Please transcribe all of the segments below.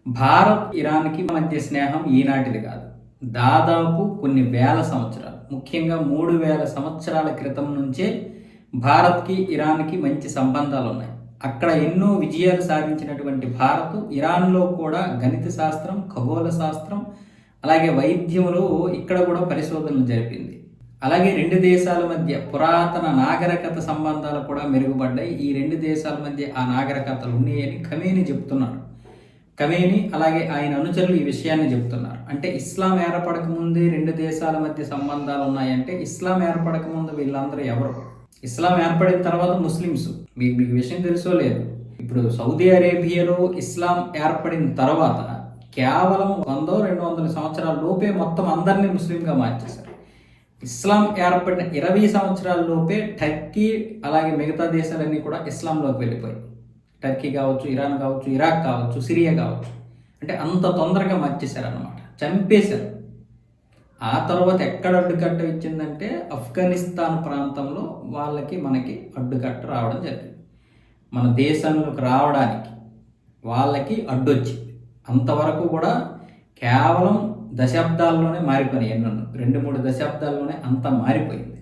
భారత్ ఇరాన్కి మధ్య స్నేహం ఈనాటిది కాదు. దాదాపు కొన్ని వేల సంవత్సరాలు, ముఖ్యంగా 3000 సంవత్సరాల క్రితం నుంచే భారత్కి ఇరాన్కి మంచి సంబంధాలు ఉన్నాయి. అక్కడ ఎన్నో విజయాలు సాధించినటువంటి భారత్ ఇరాన్లో కూడా గణిత శాస్త్రం, ఖగోళ శాస్త్రం, అలాగే వైద్యంలో ఇక్కడ కూడా పరిశోధనలు జరిపింది. అలాగే రెండు దేశాల మధ్య పురాతన నాగరికత సంబంధాలు కూడా మెరుగుపడ్డాయి. ఈ రెండు దేశాల మధ్య ఆ నాగరికతలు ఉన్నాయని ఖమేనీ చెప్తున్నాడు. ఖమేనీ అలాగే ఆయన అనుచరులు ఈ విషయాన్ని చెప్తున్నారు. అంటే ఇస్లాం ఏర్పడక ముందే రెండు దేశాల మధ్య సంబంధాలు ఉన్నాయంటే ఇస్లాం ఏర్పడక ముందు వీళ్ళందరూ ఎవరు? ఇస్లాం ఏర్పడిన తర్వాత ముస్లిమ్స్. మీకు విషయం తెలుసో లేదు, ఇప్పుడు సౌదీ అరేబియాలో ఇస్లాం ఏర్పడిన తర్వాత కేవలం 100-200 సంవత్సరాల లోపే మొత్తం అందరినీ ముస్లింగా మార్చేశారు. ఇస్లాం ఏర్పడిన 20 సంవత్సరాల లోపే టర్కీ అలాగే మిగతా దేశాలన్నీ కూడా ఇస్లాంలోకి వెళ్ళిపోయాయి. టర్కీ కావచ్చు, ఇరాన్ కావచ్చు, ఇరాక్ కావచ్చు, సిరియా కావచ్చు. అంటే అంత తొందరగా మార్చేశారు అన్నమాట, చంపేశారు. ఆ తర్వాత ఎక్కడ అడ్డుకట్ట ఇచ్చిందంటే ఆఫ్ఘనిస్తాన్ ప్రాంతంలో మనకి అడ్డుకట్ట రావడం జరిగింది. మన దేశంలోకి రావడానికి వాళ్ళకి అడ్డొచ్చింది. అంతవరకు కూడా కేవలం దశాబ్దాల్లోనే మారిపోయినాయి. ఎన్నో 2-3 దశాబ్దాల్లోనే అంతా మారిపోయింది.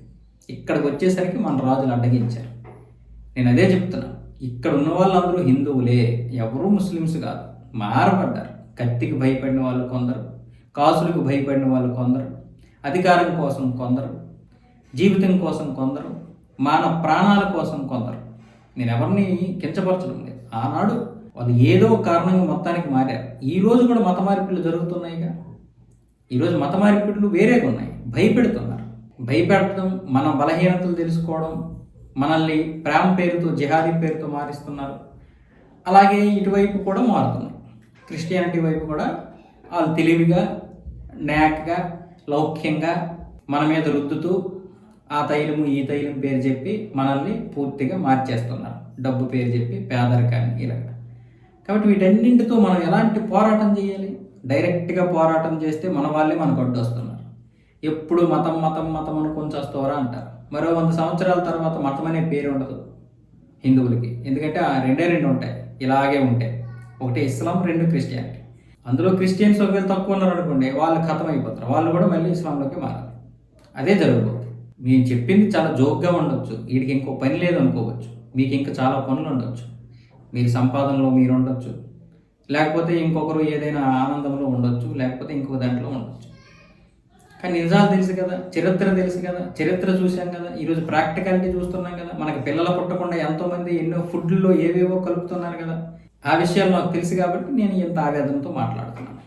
ఇక్కడికి వచ్చేసరికి మన రాజులు అడ్డగించారు. నేను అదే చెప్తున్నా, ఇక్కడ ఉన్న వాళ్ళందరూ హిందువులే, ఎవరూ ముస్లిమ్స్ కాదు. మారపడ్డారు. కత్తికి భయపడిన వాళ్ళు కొందరు, కాసులకు భయపడిన వాళ్ళు కొందరు, అధికారం కోసం కొందరు, జీవితం కోసం కొందరు, మానవ ప్రాణాల కోసం కొందరు. నేను ఎవరిని కించపరచడం లేదు. ఆనాడు వాళ్ళు ఏదో కారణంగా మొత్తానికి మారారు. ఈరోజు కూడా మత మార్పిడులు జరుగుతున్నాయిగా. ఈరోజు మత మార్పిడులు వేరేగా ఉన్నాయి. భయపెడుతున్నారు. భయపెడటం, మన బలహీనతలు తెలుసుకోవడం, మనల్ని ప్రేమ పేరుతో, జిహాదీ పేరుతో మారిస్తున్నారు. అలాగే ఇటువైపు కూడా మారుతున్నాయి. క్రిస్టియానిటీ వైపు కూడా వాళ్ళు తెలివిగా, న్యాక్గా, లౌక్యంగా మన మీద రుద్దుతూ ఆ తైలము ఈ తైలం పేరు చెప్పి మనల్ని పూర్తిగా మార్చేస్తున్నారు. డబ్బు పేరు చెప్పి పేదరికాన్ని ఇలాగ. కాబట్టి వీటన్నింటితో మనం ఎలాంటి పోరాటం చేయాలి? డైరెక్ట్గా పోరాటం చేస్తే మన వాళ్ళే మనకు అడ్డు వస్తున్నారు. ఎప్పుడు మతం మతం మతం అనుకొని వస్తారా అంటారు. మరో 100 సంవత్సరాల తర్వాత మతం అనే పేరు ఉండదు హిందువులకి. ఎందుకంటే ఆ రెండు ఉంటాయి, ఇలాగే ఉంటాయి. ఒకటి ఇస్లాం, 2 క్రిస్టియానిటీ. అందులో క్రిస్టియన్స్ ఒకవేళ తక్కువ ఉన్నారు అనుకోండి, వాళ్ళు ఖతం అయిపోతారు. వాళ్ళు కూడా మళ్ళీ ఇస్లాంలోకి మారాలి. అదే జరగబోతుంది. నేను చెప్పింది చాలా జోక్గా ఉండొచ్చు, వీడికి ఇంకో పని లేదు అనుకోవచ్చు, మీకు ఇంకా చాలా పనులు ఉండొచ్చు, మీరు సంపాదనలో మీరు ఉండొచ్చు, లేకపోతే ఇంకొకరు ఏదైనా ఆనందంలో ఉండొచ్చు, లేకపోతే ఇంకొక దాంట్లో ఉండొచ్చు. కానీ నిజాలు తెలుసు కదా, చరిత్ర తెలుసు కదా, చరిత్ర చూసాం కదా, ఈరోజు ప్రాక్టికాలిటీ చూస్తున్నాం కదా. మనకి పిల్లలు పుట్టకుండా ఎంతోమంది ఎన్నో ఫుడ్లలో ఏవేవో కలుపుతున్నారు కదా. ఆ విషయాలు నాకు తెలుసు కాబట్టి నేను ఇంత ఆవేదనతో మాట్లాడుతున్నాను.